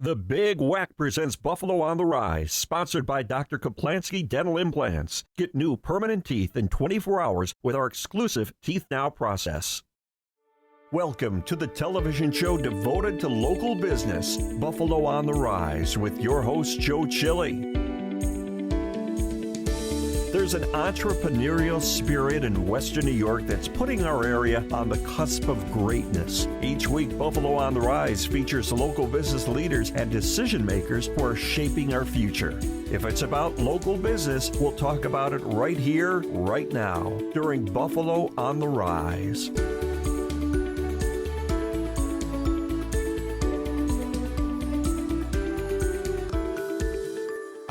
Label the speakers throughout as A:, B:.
A: The Big Whack presents Buffalo on the Rise, sponsored by Dr. Kaplansky Dental Implants. Get new permanent teeth in 24 hours with our exclusive Teeth Now process. Welcome to the television show devoted to local business, Buffalo on the Rise, with your host, Joe Chili. There's an entrepreneurial spirit in Western New York that's putting our area on the cusp of greatness. Each week, Buffalo on the Rise features local business leaders and decision makers who are shaping our future. If it's about local business, we'll talk about it right here, right now, during Buffalo on the Rise.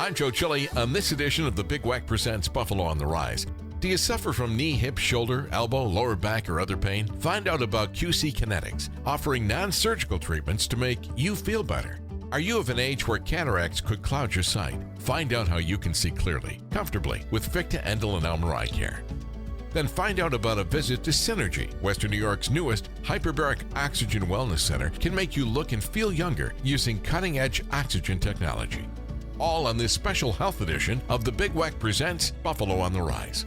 B: I'm Joe Chili. On this edition of the Big Whack presents Buffalo on the Rise. Do you suffer from knee, hip, shoulder, elbow, lower back, or other pain? Find out about QC Kinetix, offering non-surgical treatments to make you feel better. Are you of an age where cataracts could cloud your sight? Find out how you can see clearly, comfortably, with Fichte, Endl, and Elmer Eye Care. Then find out about a visit to Synergy. Western New York's newest Hyperbaric Oxygen Wellness Center can make you look and feel younger using cutting-edge oxygen technology. All on this special health edition of the Big Whack presents Buffalo on the Rise.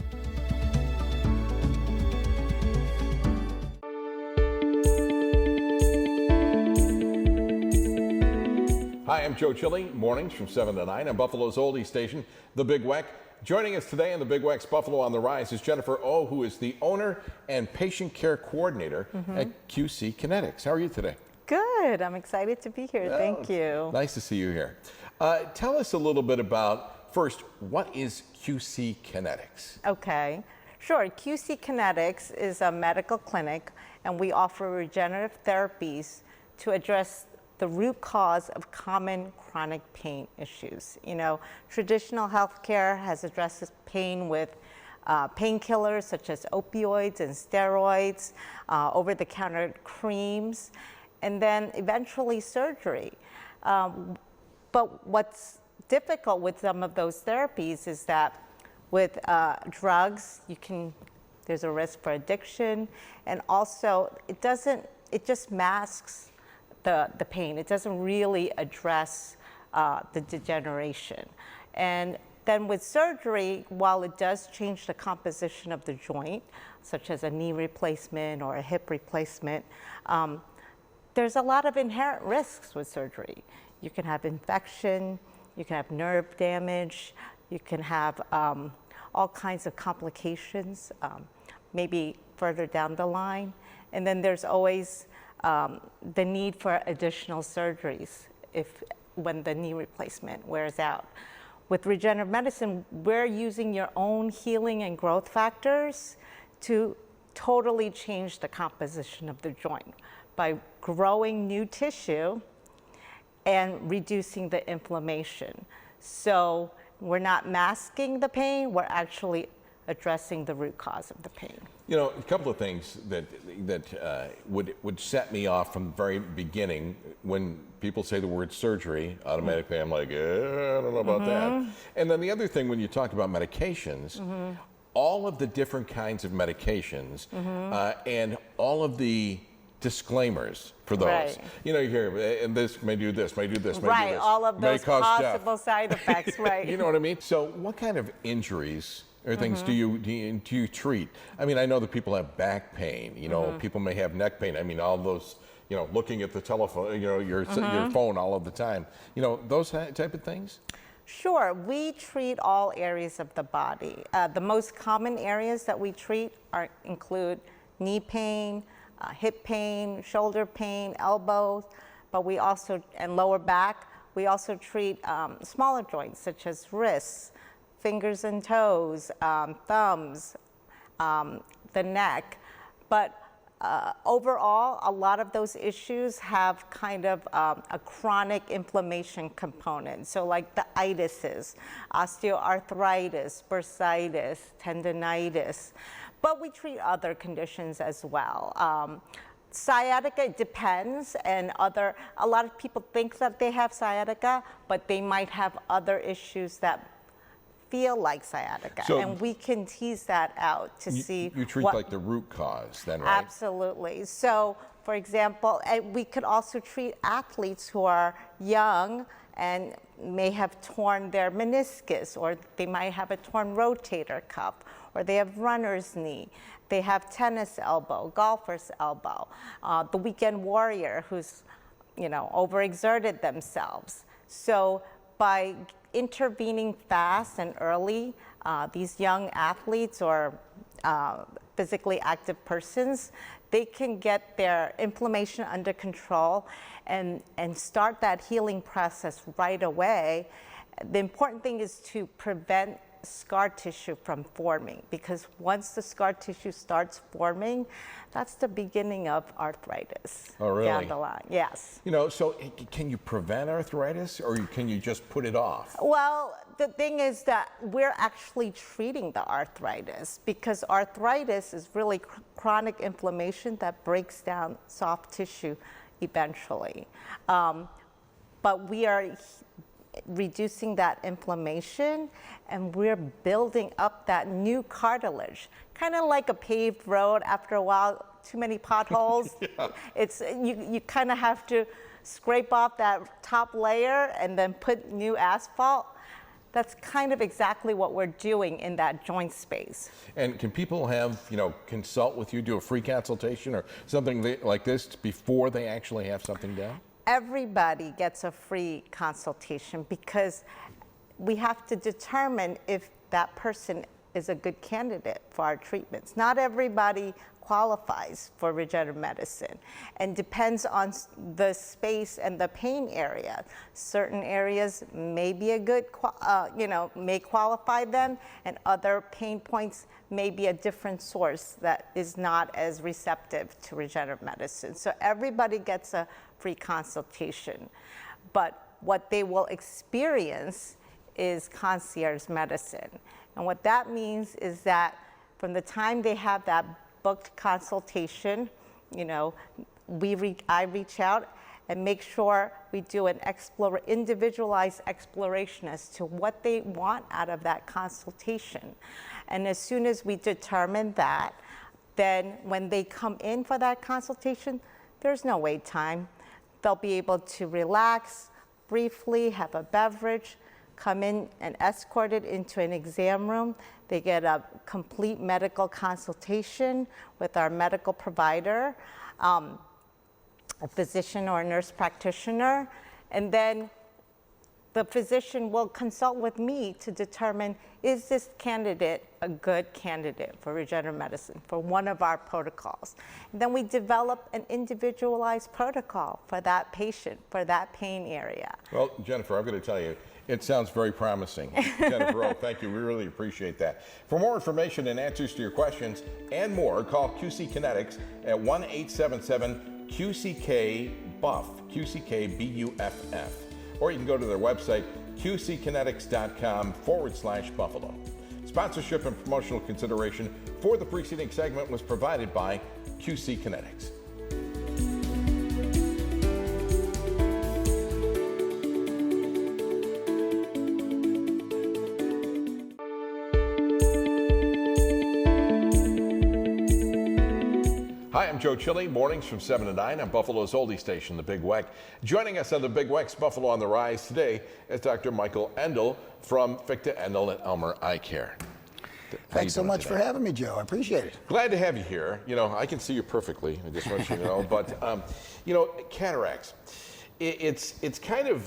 C: Hi, I'm Joe Chili. Mornings from 7 to 9 on Buffalo's oldie station, The Big Whack. Joining us today on The Big Whack's Buffalo on the Rise is Jennifer O., who is the owner and patient care coordinator at QC Kinetix. How are you today?
D: Good. I'm excited to be here.
C: Well,
D: thank you.
C: Nice to see you here. Tell us a little bit about, first, what is QC Kinetix?
D: Okay. Sure. QC Kinetix is a medical clinic, and we offer regenerative therapies to address the root cause of common chronic pain issues. You know, traditional healthcare has addressed pain with painkillers such as opioids and steroids, over-the-counter creams, and then eventually surgery. But what's difficult with some of those therapies is that with drugs, there's a risk for addiction, and also it just masks the pain. It doesn't really address the degeneration. And then with surgery, while it does change the composition of the joint, such as a knee replacement or a hip replacement, there's a lot of inherent risks with surgery. You can have infection, you can have nerve damage, you can have all kinds of complications, maybe further down the line. And then there's always the need for additional surgeries when the knee replacement wears out. With regenerative medicine, we're using your own healing and growth factors to totally change the composition of the joint by growing new tissue and reducing the inflammation. So we're not masking the pain, we're actually addressing the root cause of the pain.
C: You know, a couple of things that would set me off from the very beginning. When people say the word surgery, automatically I'm like, I don't know about that. And then the other thing, when you talk about medications, all of the different kinds of medications and all of the disclaimers for those.
D: Right.
C: You know, you hear, and this may do this, may do this, may
D: Right,
C: do this.
D: all of
C: may
D: those
C: cause
D: possible
C: death.
D: side effects, right.
C: You know what I mean? So what kind of injuries or things do you treat? I mean, I know that people have back pain, you know, people may have neck pain. I mean, all those, you know, looking at the telephone, you know, your phone all of the time. You know, those type of things?
D: Sure, we treat all areas of the body. The most common areas that we treat include knee pain, hip pain, shoulder pain, elbows, but we also, and lower back, we also treat smaller joints such as wrists, fingers and toes, thumbs, the neck. But overall, a lot of those issues have kind of a chronic inflammation component. So like the itises, osteoarthritis, bursitis, tendinitis. But we treat other conditions as well. Sciatica, it depends, and a lot of people think that they have sciatica, but they might have other issues that feel like sciatica,
C: So
D: and we can tease that out to see
C: You treat
D: what,
C: like the root cause then, right?
D: Absolutely. So for example, we could also treat athletes who are young and may have torn their meniscus, or they might have a torn rotator cuff, or they have runner's knee, they have tennis elbow, golfer's elbow, the weekend warrior who's, overexerted themselves. So by intervening fast and early, these young athletes or physically active persons, they can get their inflammation under control and start that healing process right away. The important thing is to prevent scar tissue from forming, because once the scar tissue starts forming, that's the beginning of arthritis.
C: Oh, really?
D: Down the line, yes.
C: So can you prevent arthritis, or can you just put it off?
D: Well, the thing is that we're actually treating the arthritis, because arthritis is really chronic inflammation that breaks down soft tissue eventually. But we are reducing that inflammation, and we're building up that new cartilage, kind of like a paved road. After a while, too many potholes. Yeah. You kind of have to scrape off that top layer and then put new asphalt. That's kind of exactly what we're doing in that joint space.
C: And can people consult with you, do a free consultation or something like this before they actually have something done?
D: Everybody gets a free consultation, because we have to determine if that person is a good candidate for our treatments. Not everybody qualifies for regenerative medicine, and depends on the space and the pain area. Certain areas may be a good, may qualify them, and other pain points may be a different source that is not as receptive to regenerative medicine. So everybody gets a free consultation, but what they will experience is concierge medicine. And what that means is that from the time they have that booked consultation, I reach out and make sure we do an individualized exploration as to what they want out of that consultation. And as soon as we determine that, then when they come in for that consultation, there's no wait time. They'll be able to relax briefly, have a beverage, come in and escorted into an exam room. They get a complete medical consultation with our medical provider, a physician or a nurse practitioner, and then the physician will consult with me to determine, is this candidate a good candidate for regenerative medicine, for one of our protocols? And then we develop an individualized protocol for that patient, for that pain area.
C: Well, Jennifer, I'm going to tell you, it sounds very promising. Jennifer, thank you. We really appreciate that. For more information and answers to your questions and more, call QC Kinetix at 1-877-QCK-BUFF, QCK-BUFF. Or you can go to their website, qckinetics.com/Buffalo. Sponsorship and promotional consideration for the preceding segment was provided by QC Kinetix. Hi, I'm Joe Chili, mornings from 7 to 9 on Buffalo's oldie station, The Big Weck. Joining us on The Big Weck's Buffalo on the Rise today is Dr. Michael Endl from Fichte, Endl, and Elmer Eye Care.
E: Thanks so much for having me, Joe. I appreciate it.
C: Glad to have you here. I can see you perfectly. I just want you to know. But, cataracts, it's kind of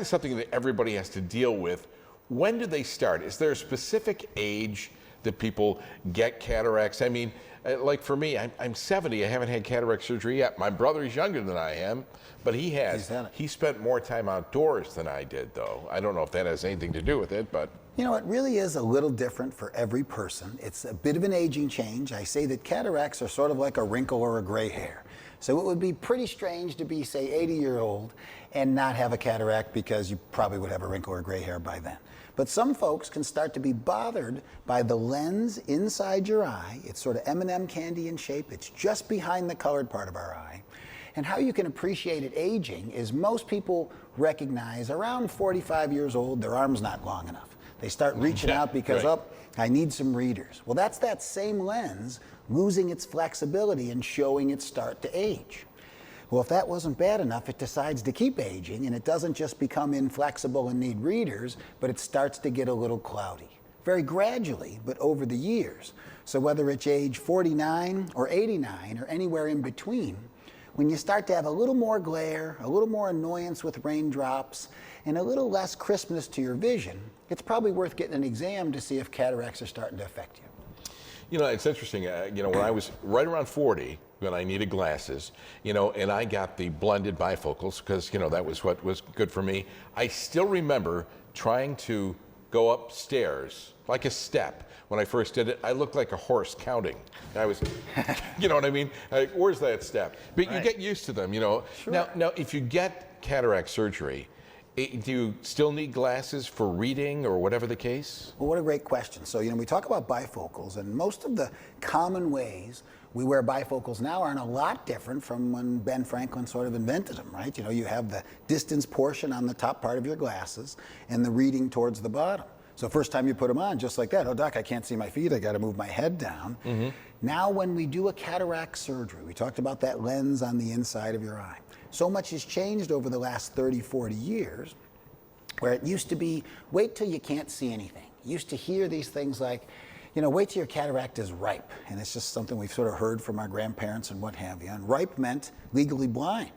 C: something that everybody has to deal with. When do they start? Is there a specific age that people get cataracts? I mean, like for me, I'm 70. I haven't had cataract surgery yet. My brother is younger than I am, but he has. He spent more time outdoors than I did, though. I don't know if that has anything to do with it, but.
E: It really is a little different for every person. It's a bit of an aging change. I say that cataracts are sort of like a wrinkle or a gray hair. So it would be pretty strange to be, say, 80-year-old and not have a cataract, because you probably would have a wrinkle or gray hair by then. But some folks can start to be bothered by the lens inside your eye. It's sort of M&M candy in shape. It's just behind the colored part of our eye. And how you can appreciate it aging is most people recognize around 45 years old, their arm's not long enough. They start reaching out because, I need some readers. Well, that's that same lens losing its flexibility and showing it start to age. Well, if that wasn't bad enough, it decides to keep aging, and it doesn't just become inflexible and need readers, but it starts to get a little cloudy. Very gradually, but over the years. So whether it's age 49 or 89 or anywhere in between, when you start to have a little more glare, a little more annoyance with raindrops, and a little less crispness to your vision, it's probably worth getting an exam to see if cataracts are starting to affect you.
C: You know, it's interesting. When I was right around 40, when I needed glasses, and I got the blended bifocals because, that was what was good for me. I still remember trying to go upstairs like a step. When I first did it, I looked like a horse counting. I was, you know what I mean? Like, where's that step? But right. You get used to them, Sure. Now, if you get cataract surgery, do you still need glasses for reading or whatever the case?
E: Well, what a great question. So, we talk about bifocals, and most of the common ways we wear bifocals now aren't a lot different from when Ben Franklin sort of invented them, right? You have the distance portion on the top part of your glasses and the reading towards the bottom. So first time you put them on, just like that, oh, doc, I can't see my feet, I got to move my head down. Mm-hmm. Now when we do a cataract surgery, we talked about that lens on the inside of your eye. So much has changed over the last 30, 40 years, where it used to be, wait till you can't see anything. You used to hear these things like, wait till your cataract is ripe. And it's just something we've sort of heard from our grandparents and what have you. And ripe meant legally blind.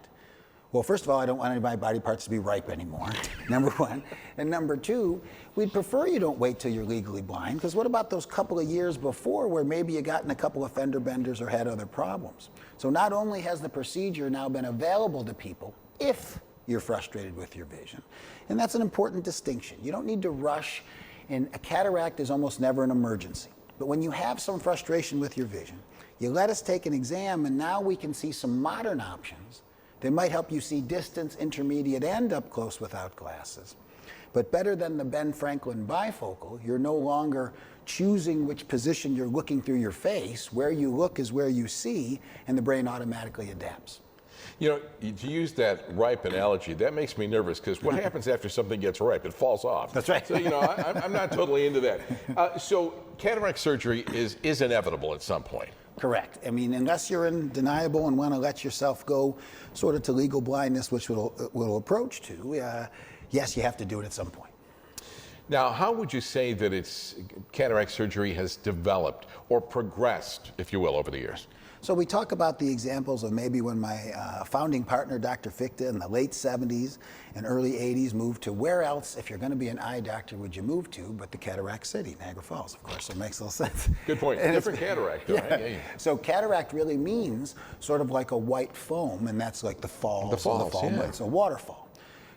E: Well, first of all, I don't want any of my body parts to be ripe anymore, number one. And number two, we'd prefer you don't wait till you're legally blind, because what about those couple of years before where maybe you got in a couple of fender benders or had other problems? So not only has the procedure now been available to people if you're frustrated with your vision, and that's an important distinction. You don't need to rush, and a cataract is almost never an emergency. But when you have some frustration with your vision, you let us take an exam, and now we can see some modern options that might help you see distance, intermediate, and up close without glasses. But better than the Ben Franklin bifocal, you're no longer choosing which position you're looking through your face. Where you look is where you see, and the brain automatically adapts.
C: To use that ripe analogy, that makes me nervous, because what happens after something gets ripe? It falls off.
E: That's right.
C: So, I'm not totally into that. So cataract surgery is inevitable at some point.
E: Correct. I mean, unless you're undeniable and want to let yourself go sort of to legal blindness, which will approach to, yes, you have to do it at some point.
C: Now, how would you say that cataract surgery has developed or progressed, if you will, over the years?
E: So we talk about the examples of maybe when my founding partner, Dr. Fichte, in the late 70s and early 80s moved to where else, if you're going to be an eye doctor, would you move to but the cataract city, Niagara Falls, of course, so it makes a little sense.
C: Good point. Different cataract, though, right?
E: Yeah. So cataract really means sort of like a white foam, and that's like the falls.
C: The falls, yeah.
E: It's a waterfall.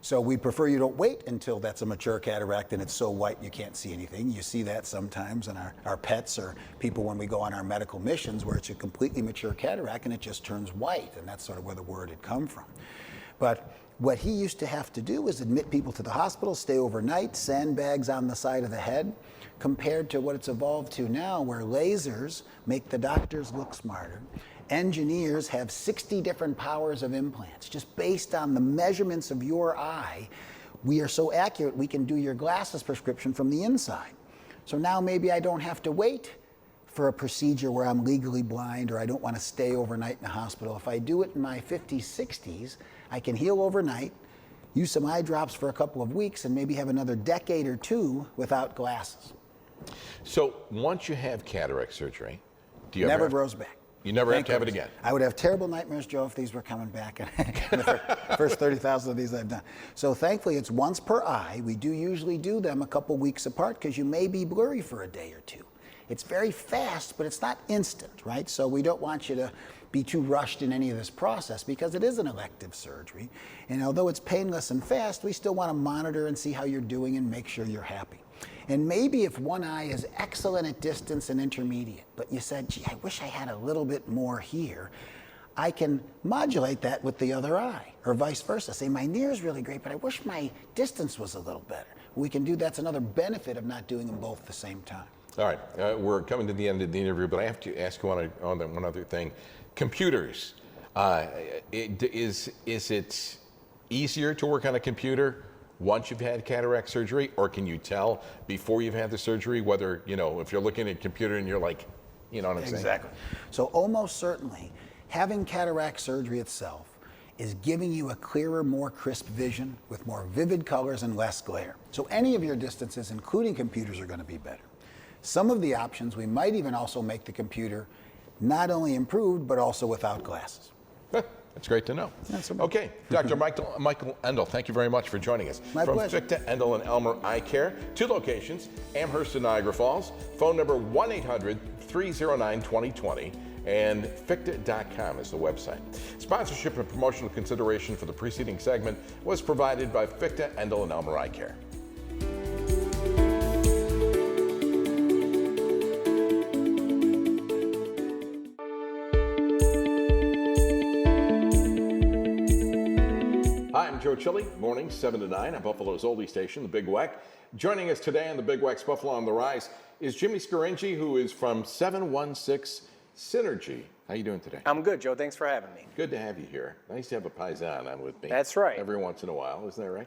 E: So we prefer you don't wait until that's a mature cataract and it's so white you can't see anything. You see that sometimes in our pets or people when we go on our medical missions where it's a completely mature cataract and it just turns white, and that's sort of where the word had come from. But what he used to have to do was admit people to the hospital, stay overnight, sandbags on the side of the head, compared to what it's evolved to now where lasers make the doctors look smarter. Engineers have 60 different powers of implants just based on the measurements of your eye. We are so accurate we can do your glasses prescription from the inside. So now maybe I don't have to wait for a procedure where I'm legally blind or I don't want to stay overnight in a hospital. If I do it in my 50s, 60s, I can heal overnight, use some eye drops for a couple of weeks, and maybe have another decade or two without glasses.
C: So once you have cataract surgery, do you
E: never grows back?
C: You never have to have it again?
E: I would have terrible nightmares, Joe, if these were coming back in the first 30,000 of these I've done. So thankfully, it's once per eye. We do usually do them a couple weeks apart because you may be blurry for a day or two. It's very fast, but it's not instant, right? So we don't want you to be too rushed in any of this process because it is an elective surgery. And although it's painless and fast, we still want to monitor and see how you're doing and make sure you're happy. And maybe if one eye is excellent at distance and intermediate, but you said, gee, I wish I had a little bit more here, I can modulate that with the other eye, or vice versa. Say, my near is really great, but I wish my distance was a little better. We can do that's another benefit of not doing them both at the same time.
C: All right, we're coming to the end of the interview, but I have to ask you on one other thing. Computers, is it easier to work on a computer once you've had cataract surgery, or can you tell before you've had the surgery whether, if you're looking at a computer and you're like, You know what I'm saying?
E: Exactly. So almost certainly, having cataract surgery itself is giving you a clearer, more crisp vision with more vivid colors and less glare. So any of your distances, including computers, are going to be better. Some of the options, we might even also make the computer not only improved, but also without glasses.
C: That's great to know. Okay, Dr. Michael Endl, thank you very much for joining us.
E: My
C: From
E: pleasure.
C: Fichte, Endl, and Elmer Eye Care, 2 locations, Amherst and Niagara Falls. Phone number 1-800-309-2020. And Fichte.com is the website. Sponsorship and promotional consideration for the preceding segment was provided by Fichte, Endl, and Elmer Eye Care. Hi, I'm Joe Chili, mornings 7 to 9 on Buffalo's oldie station, the Big Weck. Joining us today on the Big Weck's Buffalo on the Rise is Jimmy Scaringi, who is from 716 Synergy. How you doing today?
F: I'm good, Joe. Thanks for having me.
C: Good to have you here. Nice to have a paisan on with me.
F: That's right.
C: Every once in a while, isn't that right?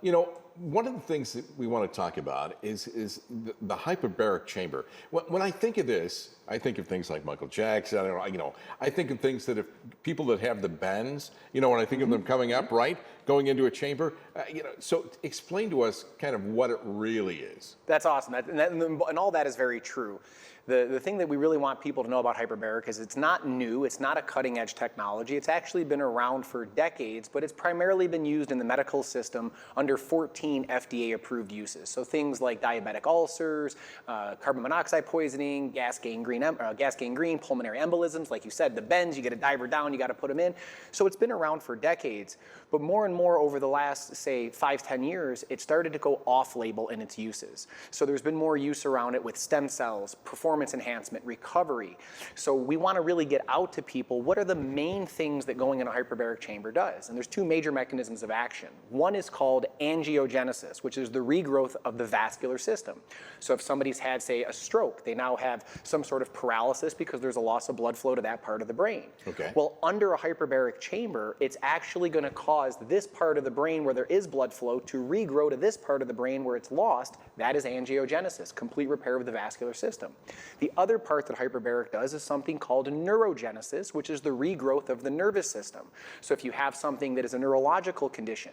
C: You know, one of the things that we want to talk about is the hyperbaric chamber. When I think of this, I think of things like Michael Jackson. I don't know, you know, I think of things that if people that have the bends, you know, when I think of them coming up, right, going into a chamber, you know. So explain to us kind of what it really is.
F: That's awesome. And all that is very true. The thing that we really want people to know about hyperbaric is it's not new, it's not a cutting edge technology. It's actually been around for decades, but it's primarily been used in the medical system under 14 FDA approved uses. So things like diabetic ulcers, carbon monoxide poisoning, gas gangrene, pulmonary embolisms, like you said, the bends, you get a diver down, you got to put them in. So it's been around for decades, but more and more over the last, say, 5-10 years, it started to go off-label in its uses. So there's been more use around it with stem cells, performance enhancement, recovery. So we want to really get out to people, what are the main things that going in a hyperbaric chamber does? And there's 2 major mechanisms of action. One is called angiogenesis, which is the regrowth of the vascular system. So if somebody's had, say, a stroke, they now have some sort of paralysis because there's a loss of blood flow to that part of the brain.
C: Okay.
F: Well, under a hyperbaric chamber, it's actually going to cause this part of the brain where there is blood flow to regrow to this part of the brain where it's lost. That is angiogenesis, complete repair of the vascular system. The other part that hyperbaric does is something called neurogenesis, which is the regrowth of the nervous system. So if you have something that is a neurological condition,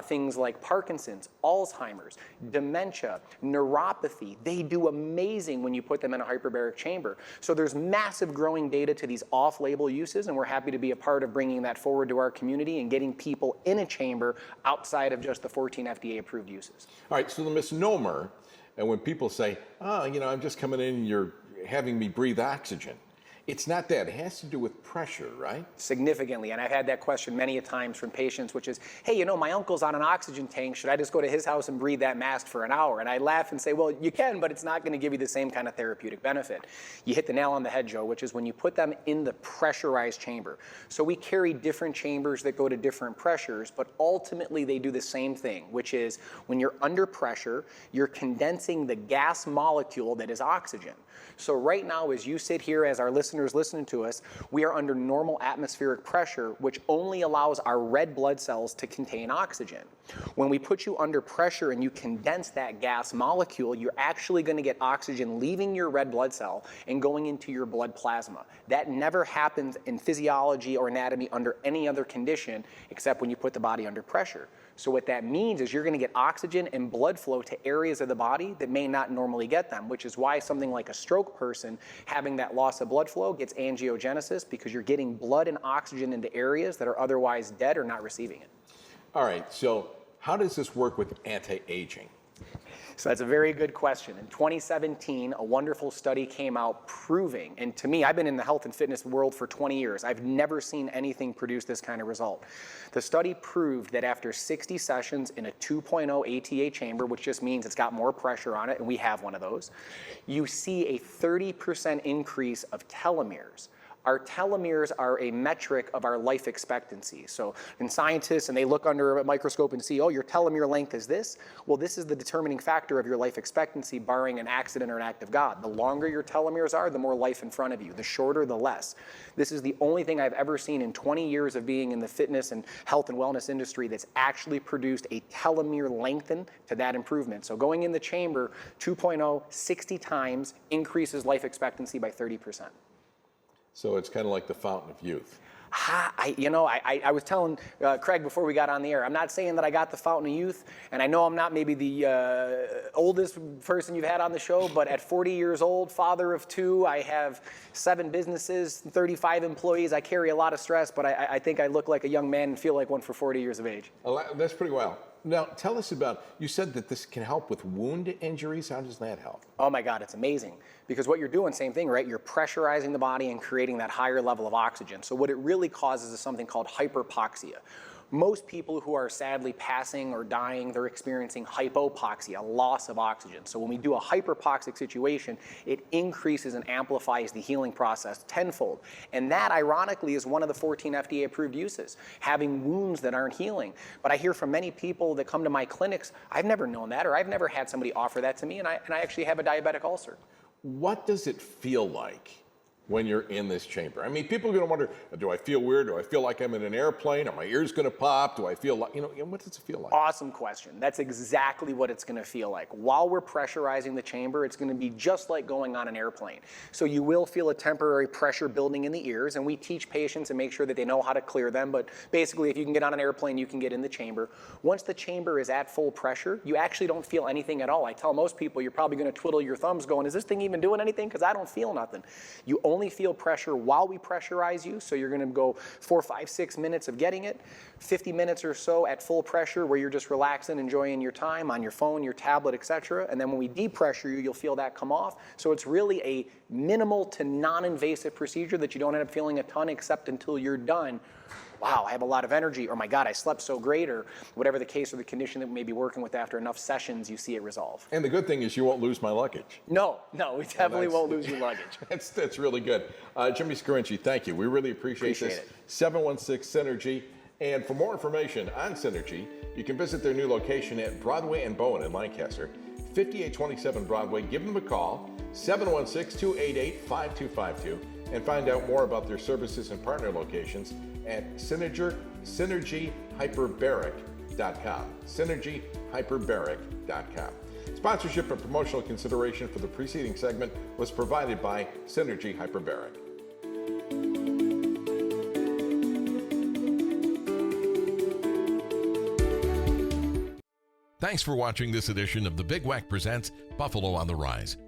F: things like Parkinson's, Alzheimer's, dementia, neuropathy, they do amazing when you put them in a hyperbaric chamber. So there's massive growing data to these off-label uses, and we're happy to be a part of bringing that forward to our community and getting people in a chamber outside of just the 14 FDA-approved uses.
C: All right, so the misnomer, and when people say, oh, you know, I'm just coming in and you're having me breathe oxygen, it's not that. It has to do with pressure, right?
F: Significantly, and I've had that question many a times from patients, which is, hey, you know, my uncle's on an oxygen tank. Should I just go to his house and breathe that mask for an hour? And I laugh and say, well, you can, but it's not going to give you the same kind of therapeutic benefit. You hit the nail on the head, Joe, which is when you put them in the pressurized chamber. So we carry different chambers that go to different pressures, but ultimately they do the same thing, which is when you're under pressure, you're condensing the gas molecule that is oxygen. So right now, as you sit here, as our listeners listening to us, we are under normal atmospheric pressure, which only allows our red blood cells to contain oxygen. When we put you under pressure and you condense that gas molecule, you're actually going to get oxygen leaving your red blood cell and going into your blood plasma. That never happens in physiology or anatomy under any other condition except when you put the body under pressure. So what that means is you're going to get oxygen and blood flow to areas of the body that may not normally get them, which is why something like a stroke person having that loss of blood flow gets angiogenesis, because you're getting blood and oxygen into areas that are otherwise dead or not receiving it.
C: All right, so how does this work with anti-aging?
F: So that's a very good question. In 2017, a wonderful study came out proving, and to me, I've been in the health and fitness world for 20 years. I've never seen anything produce this kind of result. The study proved that after 60 sessions in a 2.0 ATA chamber, which just means it's got more pressure on it, and we have one of those, you see a 30% increase of telomeres. Our telomeres are a metric of our life expectancy. So in scientists, and they look under a microscope and see, oh, your telomere length is this. Well, this is the determining factor of your life expectancy, barring an accident or an act of God. The longer your telomeres are, the more life in front of you. The shorter, the less. This is the only thing I've ever seen in 20 years of being in the fitness and health and wellness industry that's actually produced a telomere lengthen to that improvement. So going in the chamber, 2.0, 60 times increases life expectancy by 30%.
C: So it's kind of like the fountain of youth.
F: I was telling Craig before we got on the air, I'm not saying that I got the fountain of youth, and I know I'm not maybe the oldest person you've had on the show, but at 40 years old, father of 2, I have 7 businesses, 35 employees. I carry a lot of stress, but I think I look like a young man and feel like one for 40 years of age.
C: That's pretty well. Now, tell us about, you said that this can help with wound injuries. How does that help?
F: Oh my God, it's amazing. Because what you're doing, same thing, right? You're pressurizing the body and creating that higher level of oxygen. So what it really causes is something called hyperpoxia. Most people who are sadly passing or dying, they're experiencing hypopoxia, loss of oxygen. So when we do a hyperpoxic situation, it increases and amplifies the healing process tenfold. And that, ironically, is one of the 14 FDA-approved uses, having wounds that aren't healing. But I hear from many people that come to my clinics, I've never known that, or I've never had somebody offer that to me, and I actually have a diabetic ulcer.
C: What does it feel like when you're in this chamber? I mean, people are going to wonder, do I feel weird? Do I feel like I'm in an airplane? Are my ears going to pop? Do I feel like, what does it feel like?
F: Awesome question. That's exactly what it's going to feel like. While we're pressurizing the chamber, it's going to be just like going on an airplane. So you will feel a temporary pressure building in the ears, and we teach patients and make sure that they know how to clear them. But basically, if you can get on an airplane, you can get in the chamber. Once the chamber is at full pressure, you actually don't feel anything at all. I tell most people, you're probably going to twiddle your thumbs going, is this thing even doing anything? Because I don't feel nothing. You only feel pressure while we pressurize you, so you're going to go 4, 5, 6 minutes of getting it, 50 minutes or so at full pressure where you're just relaxing, enjoying your time on your phone, your tablet, etc. And then when we depressure you, you'll feel that come off. So it's really a minimal to non-invasive procedure that you don't end up feeling a ton except until you're done. Wow, I have a lot of energy, or my God, I slept so great, or whatever the case or the condition that we may be working with. After enough sessions, you see it resolve.
C: And the good thing is you won't lose my luggage.
F: No, we definitely won't lose your luggage.
C: That's really good. Jimmy Scarinci, thank you. We really appreciate this.
F: It.
C: 716-SYNERGY. And for more information on Synergy, you can visit their new location at Broadway and Bowen in Lancaster, 5827 Broadway. Give them a call, 716-288-5252, and find out more about their services and partner locations at synergyhyperbaric.com. Synergyhyperbaric.com. Sponsorship and promotional consideration for the preceding segment was provided by Synergy Hyperbaric.
B: Thanks for watching this edition of the Big Wack Presents Buffalo on the Rise.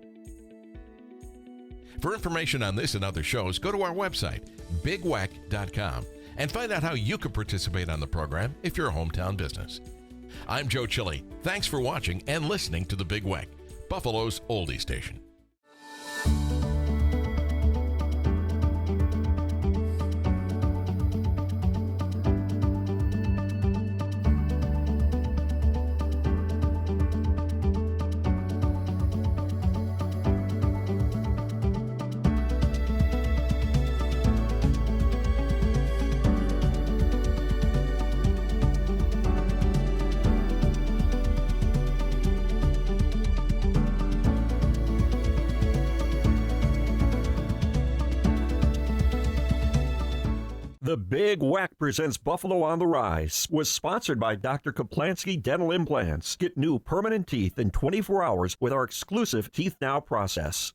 B: For information on this and other shows, go to our website, bigwack.com, and find out how you can participate on the program if you're a hometown business. I'm Joe Chili. Thanks for watching and listening to the Big Wack, Buffalo's oldie station.
A: The Big Wack Presents Buffalo on the Rise was sponsored by Dr. Kaplansky Dental Implants. Get new permanent teeth in 24 hours with our exclusive Teeth Now process.